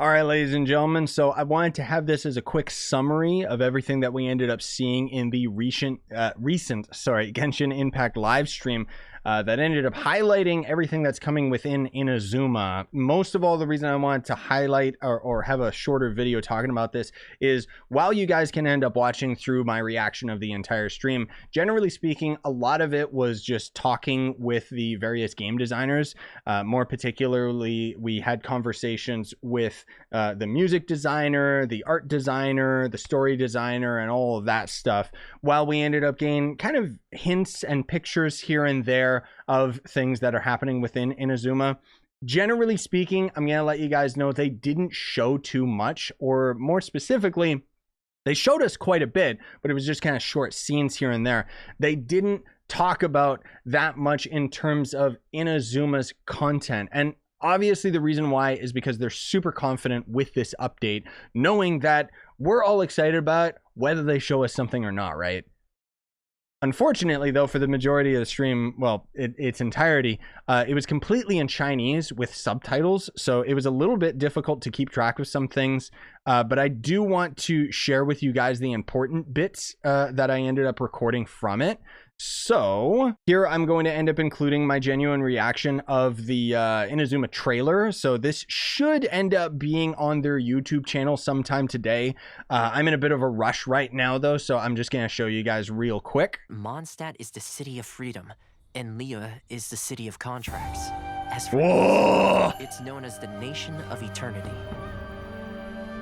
All right, ladies and gentlemen, so I wanted to have this as a quick summary of everything that we ended up seeing in the recent Genshin Impact live stream that ended up highlighting everything that's coming within Inazuma. Most of all, the reason I wanted to highlight or have a shorter video talking about this is while you guys can end up watching through my reaction of the entire stream, generally speaking, a lot of it was just talking with the various game designers. More particularly, we had conversations with the music designer, the art designer, the story designer, and all of that stuff, while we ended up getting kind of hints and pictures here and there of things that are happening within Inazuma. Generally speaking, I'm going to let you guys know they didn't show too much, or more specifically, they showed us quite a bit, but it was just kind of short scenes here and there. They didn't talk about that much in terms of Inazuma's content. And obviously the reason why is because they're super confident with this update, knowing that we're all excited about whether they show us something or not, right? Unfortunately, though, for the majority of the stream, well, its entirety, it was completely in Chinese with subtitles, so it was a little bit difficult to keep track of some things, but I do want to share with you guys the important bits that I ended up recording from it. So here I'm going to end up including my genuine reaction of the Inazuma trailer. So this should end up being on their YouTube channel sometime today. I'm in a bit of a rush right now though, so I'm just going to show you guys real quick. Mondstadt is the city of freedom, and Liyue is the city of contracts. As for it's known as the Nation of Eternity.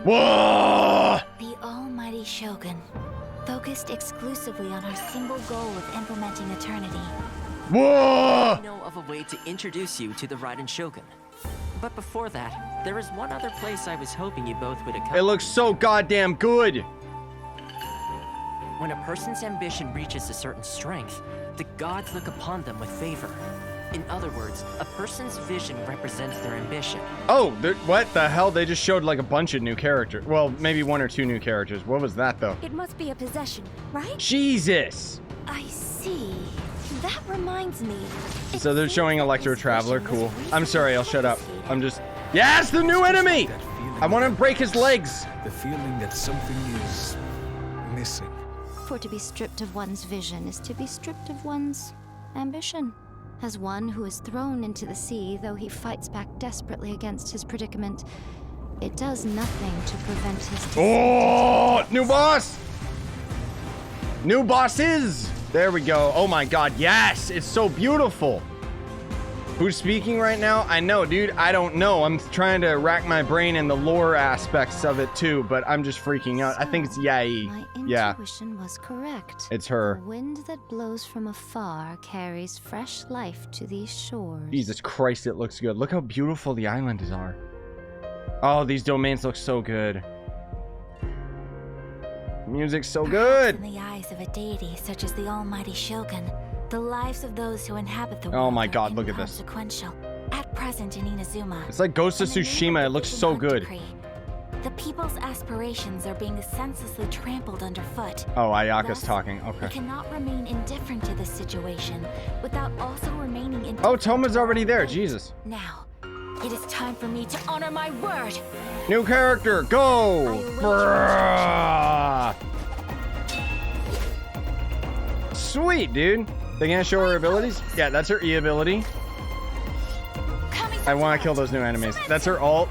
Whoa! The almighty Shogun, focused exclusively on our single goal of implementing eternity. Whoa! I know of a way to introduce you to the Raiden Shogun. But before that, there is one other place I was hoping you both would accompany. It looks so goddamn good. When a person's ambition reaches a certain strength, the gods look upon them with favor. In other words, a person's vision represents their ambition. Oh, what the hell? They just showed like a bunch of new characters. Well, maybe one or two new characters. What was that though? It must be a possession, right? Jesus! I see. That reminds me. So they're showing Electro Traveler. Cool. I'm sorry, I'll shut up. I'm just... Yes, the new enemy! I want to break his legs. The feeling that something is missing. For to be stripped of one's vision is to be stripped of one's ambition. As one who is thrown into the sea, though he fights back desperately against his predicament, it does nothing to prevent his descent. Oh, new boss! New bosses! There we go. Oh my god, yes! It's so beautiful. Who's speaking right now? I know, dude. I don't know. I'm trying to rack my brain in the lore aspects of it too, but I'm just freaking out. I think it's Yai. My Yeah. intuition was correct. It's her. The wind that blows from afar carries fresh life to these shores. Jesus Christ, it looks good. Look how beautiful the islands are. Oh, these domains look so good. Music's so good. In the eyes of a deity such as the almighty Shogun, the lives of those who inhabit the world Oh my are god, look at this. inconsequential. At present in Inazuma, It's like Ghost of in the name Tsushima. of It the looks Vision so Hunt good. decree, the people's aspirations are being senselessly trampled underfoot. Oh, Ayaka's Thus, talking. We Okay. cannot remain indifferent to this situation without also remaining indifferent. Oh, Tohma's to our already there. fate. Jesus. Now, it is time for me to honor my word. New character. Go. I await Bruh. Sweet, dude. They gonna show her abilities? Yeah, that's her E ability. I want to kill those new enemies. That's her alt.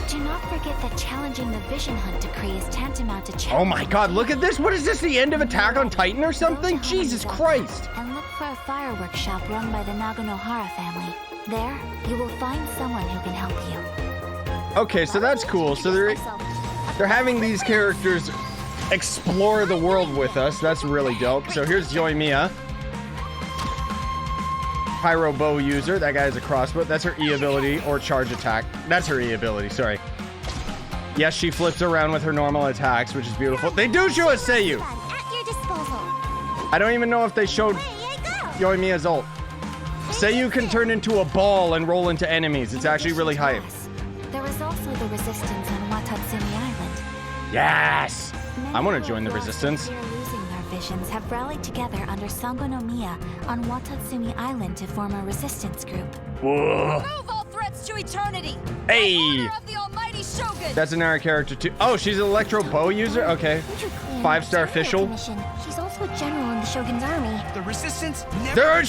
Do not forget that challenging the Vision Hunt decree is tantamount to Oh my god, look at this. What is this? The end of Attack on Titan or something? Jesus Christ. And look for a fireworks shop run by the Naganohara family. There, you will find someone who can help you. Okay, so that's cool. So they're having these characters explore the world with us. That's really dope. So here's Yoimiya. Pyro bow user. That guy has a crossbow. That's her E ability or charge attack. That's her E ability, sorry. Yes, she flips around with her normal attacks, which is beautiful. They do show us Sayu. At your disposal. I don't even know if they showed Yoimiya's ult. Sayu can turn into a ball and roll into enemies. It's actually really hype. There is also the resistance on Watatsumi Island. Yes! I want to join the Many who resistance. fear losing their visions have rallied together under Sangonomiya on Watatsumi Island to form a resistance group. Whoa. Remove all threats to eternity. Hey! By order of the almighty Shogun. That's another character too. Oh, she's an electro bow user? Okay. 5-star official. She's also a general in the Shogun's army. The resistance never They're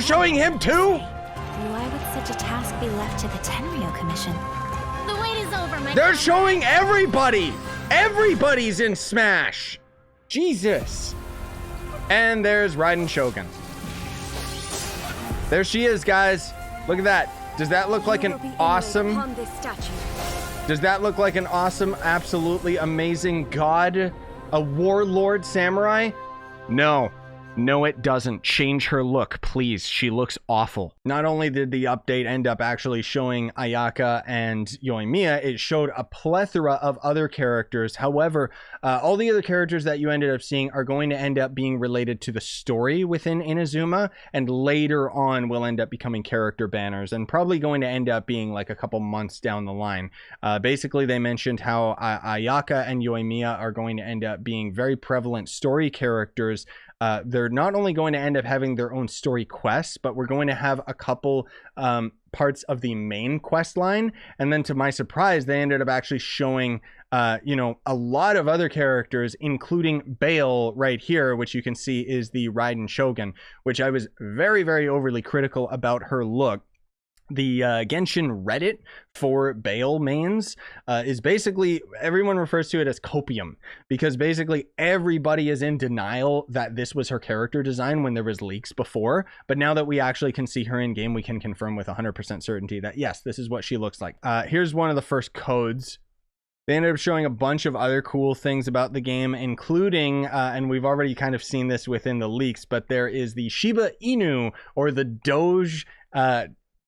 showing him too? Why would such a task be left to the Tenryo Commission? The wait is over, my They're showing everybody. Everybody's in Smash. Jesus. And there's Raiden Shogun. There she is, guys. Look at that. Does that look like an awesome... Does that look like an awesome, absolutely amazing god? A warlord samurai? No. No, it doesn't. Change her look, please. She looks awful. Not only did the update end up actually showing Ayaka and Yoimiya, it showed a plethora of other characters. However, all the other characters that you ended up seeing are going to end up being related to the story within Inazuma, and later on will end up becoming character banners, and probably going to end up being like a couple months down the line. Basically, they mentioned how Ayaka and Yoimiya are going to end up being very prevalent story characters. They're not only going to end up having their own story quests, but we're going to have a couple parts of the main quest line. And then to my surprise, they ended up actually showing, you know, a lot of other characters, including Baal right here, which you can see is the Raiden Shogun, which I was very, very overly critical about her look. The Genshin Reddit for Baal mains is basically, everyone refers to it as copium, because basically everybody is in denial that this was her character design when there was leaks before. But now that we actually can see her in game, we can confirm with 100% certainty that yes, this is what she looks like. Here's one of the first codes. They ended up showing a bunch of other cool things about the game, including, and we've already kind of seen this within the leaks, but there is the Shiba Inu, or the Doge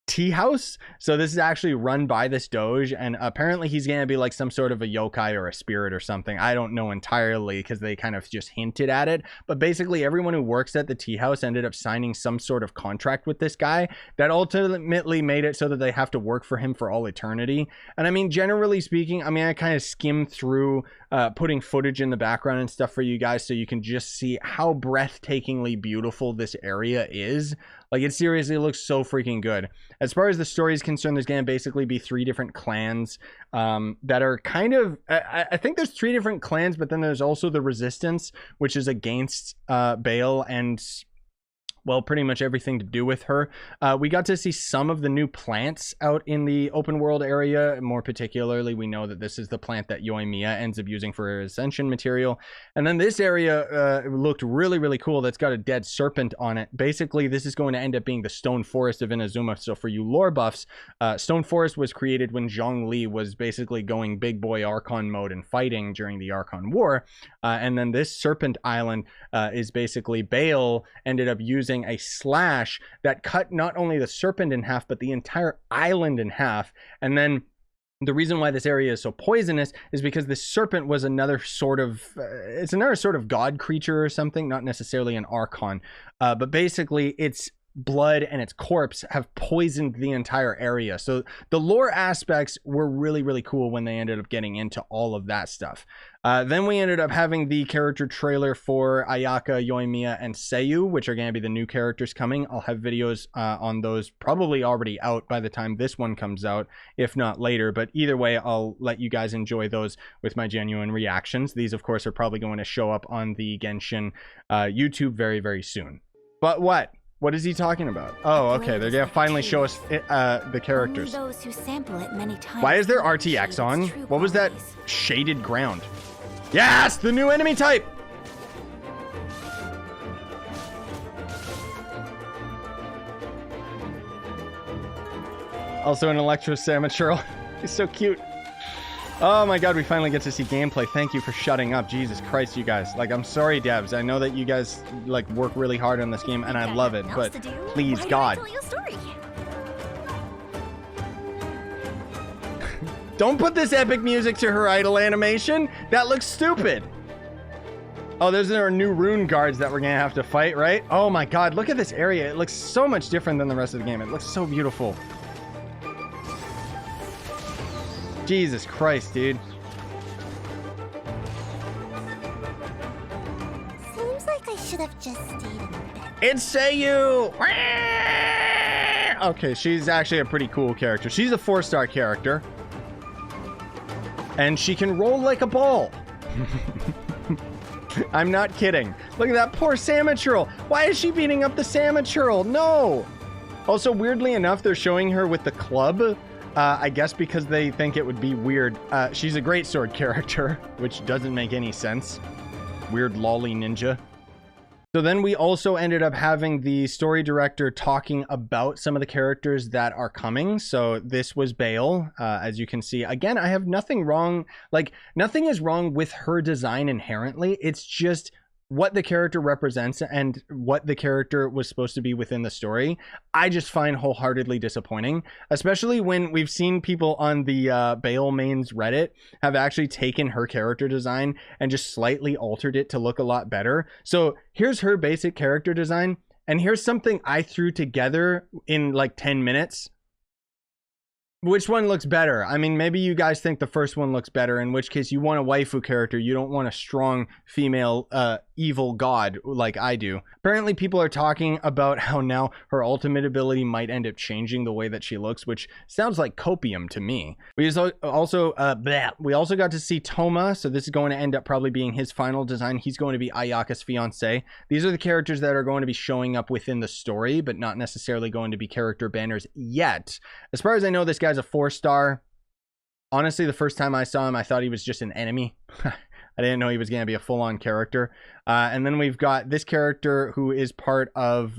Teahouse. So this is actually run by this Doge, and apparently he's going to be like some sort of a yokai or a spirit or something. I don't know entirely, because they kind of just hinted at it, but basically everyone who works at the Teahouse ended up signing some sort of contract with this guy that ultimately made it so that they have to work for him for all eternity. And I mean, generally speaking, I mean, I kind of skimmed through putting footage in the background and stuff for you guys so you can just see how breathtakingly beautiful this area is. Like, it seriously looks so freaking good. As far as the story is concerned, there's going to basically be 3 different clans that are kind of... I think there's 3 different clans, but then there's also the Resistance, which is against Baal and... well, pretty much everything to do with her. We got to see some of the new plants out in the open world area. More particularly, we know that this is the plant that Yoimiya ends up using for her ascension material. And then this area looked really, really cool. That's got a dead serpent on it. Basically, this is going to end up being the Stone Forest of Inazuma. So for you lore buffs, Stone Forest was created when Zhongli was basically going big boy Archon mode and fighting during the Archon War. And then this Serpent Island is basically Baal ended up using a slash that cut not only the serpent in half, but the entire island in half. And then the reason why this area is so poisonous is because this serpent was another sort of it's another sort of god creature or something, not necessarily an archon, but basically its blood and its corpse have poisoned the entire area. So the lore aspects were really, really cool when they ended up getting into all of that stuff. Then we ended up having the character trailer for Ayaka, Yoimiya, and Sayu, which are going to be the new characters coming. I'll have videos on those probably already out by the time this one comes out, if not later. But either way, I'll let you guys enjoy those with my genuine reactions. These, of course, are probably going to show up on the Genshin YouTube very, very soon. But what? What is he talking about? Oh, okay. They're gonna finally show us the characters. Those who sample it many times. Why is there RTX on? What was that shaded ground? Yes, the new enemy type. Also an Electro Samurai. He's so cute. Oh my god, we finally get to see gameplay. Thank you for shutting up. Jesus Christ, you guys. Like, I'm sorry, devs. I know that you guys, like, work really hard on this game, and I love it, but please, God. Don't put this epic music to her idle animation. That looks stupid. Oh, there's our new rune guards that we're gonna have to fight, right? Oh my god, look at this area. It looks so much different than the rest of the game. It looks so beautiful. Jesus Christ, dude. Seems like I should have just stayed in bed. It's Sayu! Okay, she's actually a pretty cool character. She's a 4-star character. And she can roll like a ball. I'm not kidding. Look at that poor Samaturl. Why is she beating up the Samaturl? No. Also, weirdly enough, they're showing her with the club. I guess because they think it would be weird. She's a great sword character, which doesn't make any sense. Weird lolly ninja. So then we also ended up having the story director talking about some of the characters that are coming. So this was Baal, as you can see. Again, I have nothing wrong. Like, nothing is wrong with her design inherently. It's just what the character represents and what the character was supposed to be within the story. I just find wholeheartedly disappointing, especially when we've seen people on the Baal mains Reddit have actually taken her character design and just slightly altered it to look a lot better. So here's her basic character design, and here's something I threw together in like 10 minutes. Which one looks better? I mean, maybe you guys think the first one looks better, in which case you want a waifu character. You don't want a strong female evil god like I do. Apparently people are talking about how now her ultimate ability might end up changing the way that she looks, which sounds like copium to me. We also got to see Tohma, so this is going to end up probably being his final design. He's going to be Ayaka's fiance. These are the characters that are going to be showing up within the story, but not necessarily going to be character banners yet. As far as I know, this guy's a 4-star. Honestly, the first time I saw him, I thought he was just an enemy. I didn't know he was going to be a full-on character. And then we've got this character who is part of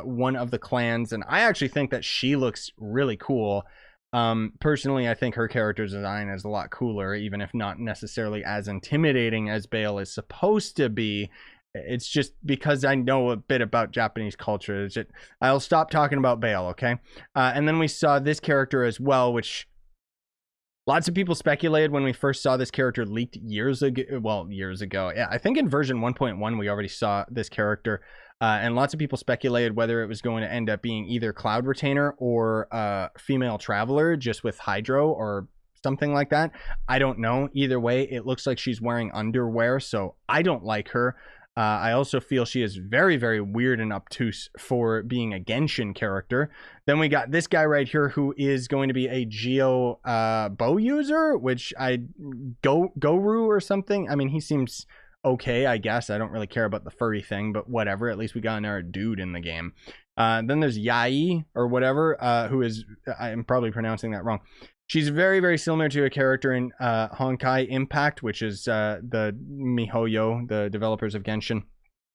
one of the clans, and I actually think that she looks really cool. Personally, I think her character design is a lot cooler, even if not necessarily as intimidating as Baal is supposed to be. It's just because I know a bit about Japanese culture. I'll stop talking about Baal, okay? And then we saw this character as well, which lots of people speculated when we first saw this character leaked years ago. Well, years ago. Yeah, I think in version 1.1 we already saw this character. And lots of people speculated whether it was going to end up being either Cloud Retainer or Female Traveler, just with Hydro or something like that. I don't know. Either way, it looks like she's wearing underwear, so I don't like her. I also feel she is very, very weird and obtuse for being a Genshin character. Then we got this guy right here who is going to be a Geo bow user, which Gorou or something. I mean, he seems okay, I guess. I don't really care about the furry thing, but whatever. At least we got another dude in the game. Then there's Yai or whatever, who is, I'm probably pronouncing that wrong. She's very, very similar to a character in Honkai Impact, which is the MiHoYo, the developers of Genshin.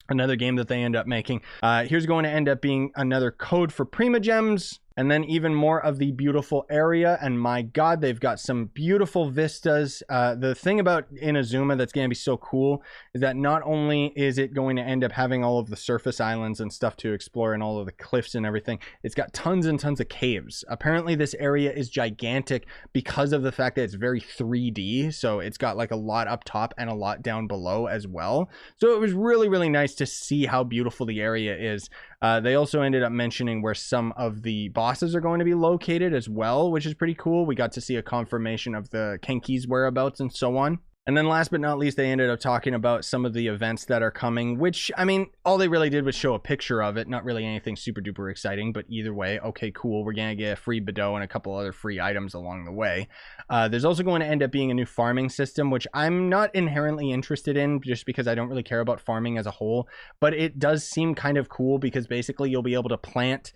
Another game that they end up making. Here's going to end up being another code for Primogems. And then even more of the beautiful area. And my God, they've got some beautiful vistas. The thing about Inazuma that's going to be so cool is that not only is it going to end up having all of the surface islands and stuff to explore and all of the cliffs and everything, it's got tons and tons of caves. Apparently this area is gigantic because of the fact that it's very 3D. So it's got like a lot up top and a lot down below as well. So it was really, really nice to see how beautiful the area is. They also ended up mentioning where some of the bosses are going to be located as well, which is pretty cool. We got to see a confirmation of the Kenki's whereabouts and so on. And then last but not least, they ended up talking about some of the events that are coming, which, I mean, all they really did was show a picture of it. Not really anything super duper exciting, but either way, okay, cool. We're going to get a free Bedeau and a couple other free items along the way. There's also going to end up being a new farming system, which I'm not inherently interested in just because I don't really care about farming as a whole. But it does seem kind of cool because basically you'll be able to plant...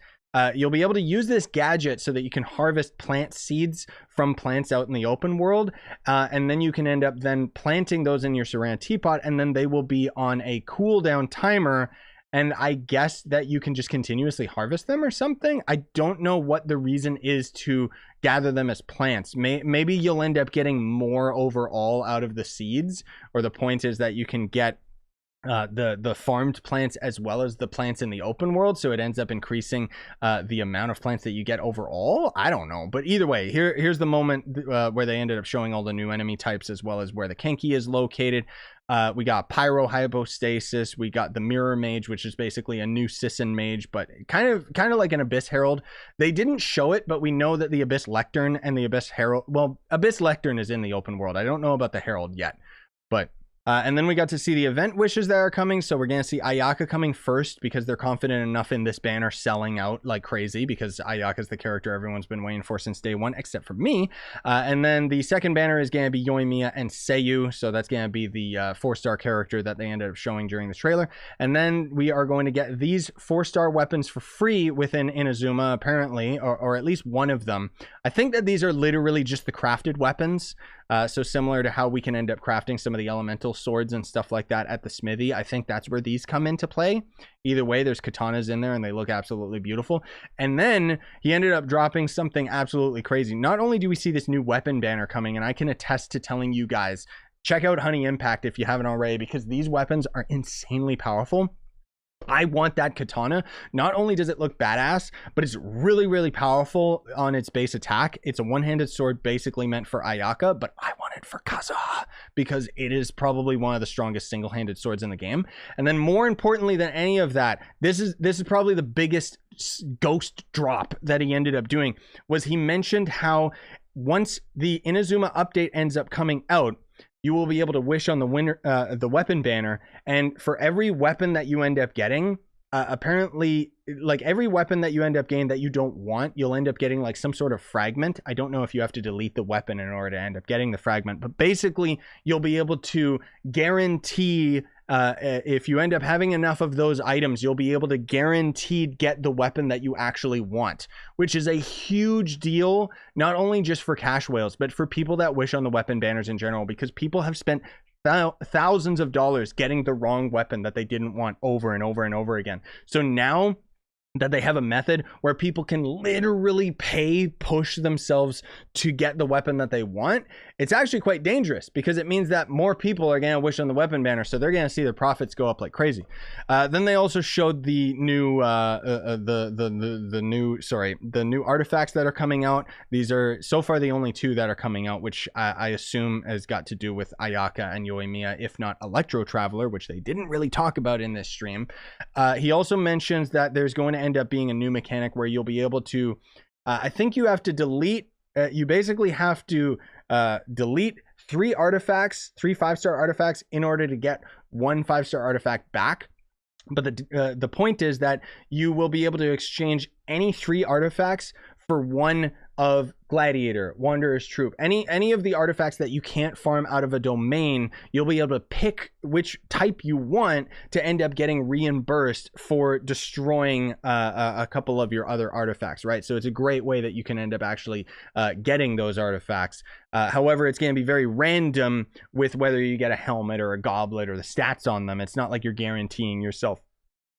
you'll be able to use this gadget so that you can harvest plant seeds from plants out in the open world. And then you can end up then planting those in your Saran teapot, and then they will be on a cooldown timer. And I guess that you can just continuously harvest them or something. I don't know what the reason is to gather them as plants. Maybe you'll end up getting more overall out of the seeds, or the point is that you can get the farmed plants as well as the plants in the open world, so it ends up increasing the amount of plants that you get overall. I don't know, but either way, here's the moment where they ended up showing all the new enemy types as well as where the Kenki is located. We got Pyro Hypostasis, we got the Mirror Mage, which is basically a new Sisson Mage, but kind of like an Abyss Herald. They didn't show it, but we know that the Abyss Lectern and the Abyss Herald, well, Abyss Lectern is in the open world. I don't know about the Herald yet, but And then we got to see the event wishes that are coming. So we're going to see Ayaka coming first because they're confident enough in this banner selling out like crazy, because Ayaka is the character everyone's been waiting for since day one, except for me. And then the second banner is going to be Yoimiya and Sayu. So that's going to be the 4-star character that they ended up showing during the trailer. And then we are going to get these 4-star weapons for free within Inazuma, apparently, or at least one of them. I think that these are literally just the crafted weapons. So similar to how we can end up crafting some of the elemental swords and stuff like that at the smithy. I think that's where these come into play. Either way, there's katanas in there and they look absolutely beautiful. And then he ended up dropping something absolutely crazy. Not only do we see this new weapon banner coming, and I can attest to telling you guys, check out Honey Impact if you haven't already, because these weapons are insanely powerful. I want that katana. Not only does it look badass, but it's really, really powerful on its base attack. It's a one-handed sword basically meant for Ayaka, but I want it for Kaza because it is probably one of the strongest single-handed swords in the game. And then more importantly than any of that, this is probably the biggest ghost drop that he ended up doing, was he mentioned how once the Inazuma update ends up coming out, you will be able to wish on the weapon banner, and for every weapon that you end up getting, apparently, like every weapon that you end up getting that you don't want, you'll end up getting like some sort of fragment. I don't know if you have to delete the weapon in order to end up getting the fragment, but basically you'll be able to guarantee, if you end up having enough of those items, you'll be able to guaranteed get the weapon that you actually want, which is a huge deal, not only just for cash whales, but for people that wish on the weapon banners in general, because people have spent thousands of dollars getting the wrong weapon that they didn't want over and over and over again. So now that they have a method where people can literally push themselves to get the weapon that they want, it's actually quite dangerous, because it means that more people are going to wish on the weapon banner, so they're going to see their profits go up like crazy. Then they also showed the new the new artifacts that are coming out. These are so far the only 2 that are coming out, which I assume has got to do with Ayaka and Yoimiya, if not Electro Traveler, which they didn't really talk about in this stream. He also mentions that there's going to end up being a new mechanic where you'll be able to, I think you have to delete, you basically have to delete 3 artifacts, 3 5-star artifacts in order to get 1 5-star artifact back. But the point is that you will be able to exchange any 3 artifacts for 1 of Gladiator, Wanderer's Troop, any of the artifacts that you can't farm out of a domain. You'll be able to pick which type you want to end up getting reimbursed for destroying a couple of your other artifacts, right? So it's a great way that you can end up actually getting those artifacts. However, it's going to be very random with whether you get a helmet or a goblet or the stats on them. It's not like you're guaranteeing yourself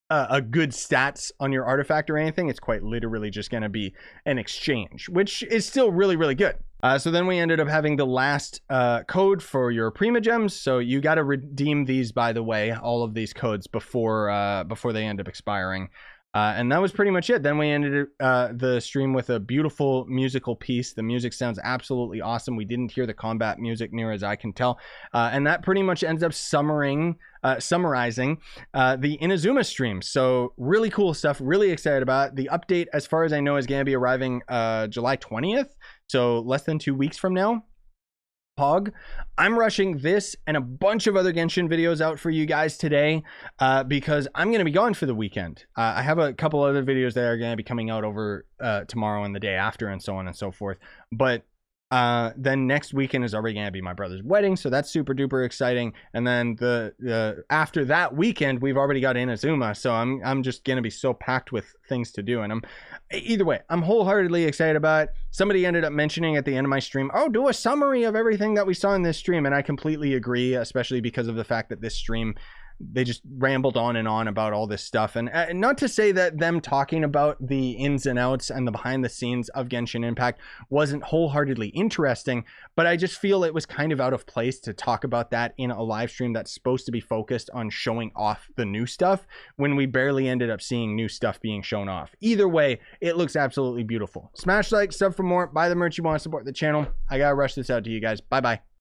a good stats on your artifact or anything. It's quite literally just going to be an exchange, which is still really, really good. So then we ended up having the last code for your Primogems. So you got to redeem these, by the way, all of these codes before they end up expiring. And that was pretty much it. Then we ended the stream with a beautiful musical piece. The music sounds absolutely awesome. We didn't hear the combat music near as I can tell. And that pretty much ends up summarizing the Inazuma stream. So really cool stuff. Really excited about it. The update, as far as I know, is going to be arriving July 20th. So less than 2 weeks from now. Pog. I'm rushing this and a bunch of other Genshin videos out for you guys today because I'm going to be gone for the weekend. I have a couple other videos that are going to be coming out over tomorrow and the day after and so on and so forth. But then next weekend is already going to be my brother's wedding, so that's super duper exciting. And then the after that weekend, we've already got Inazuma, so I'm just going to be so packed with things to do. And either way, I'm wholeheartedly excited about it. Somebody ended up mentioning at the end of my stream, oh, do a summary of everything that we saw in this stream, and I completely agree, especially because of the fact that this stream, they just rambled on and on about all this stuff. And not to say that them talking about the ins and outs and the behind the scenes of Genshin Impact wasn't wholeheartedly interesting, but I just feel it was kind of out of place to talk about that in a live stream that's supposed to be focused on showing off the new stuff when we barely ended up seeing new stuff being shown off. Either way, it looks absolutely beautiful. Smash like, sub for more, buy the merch you want to support the channel. I gotta rush this out to you guys. Bye bye.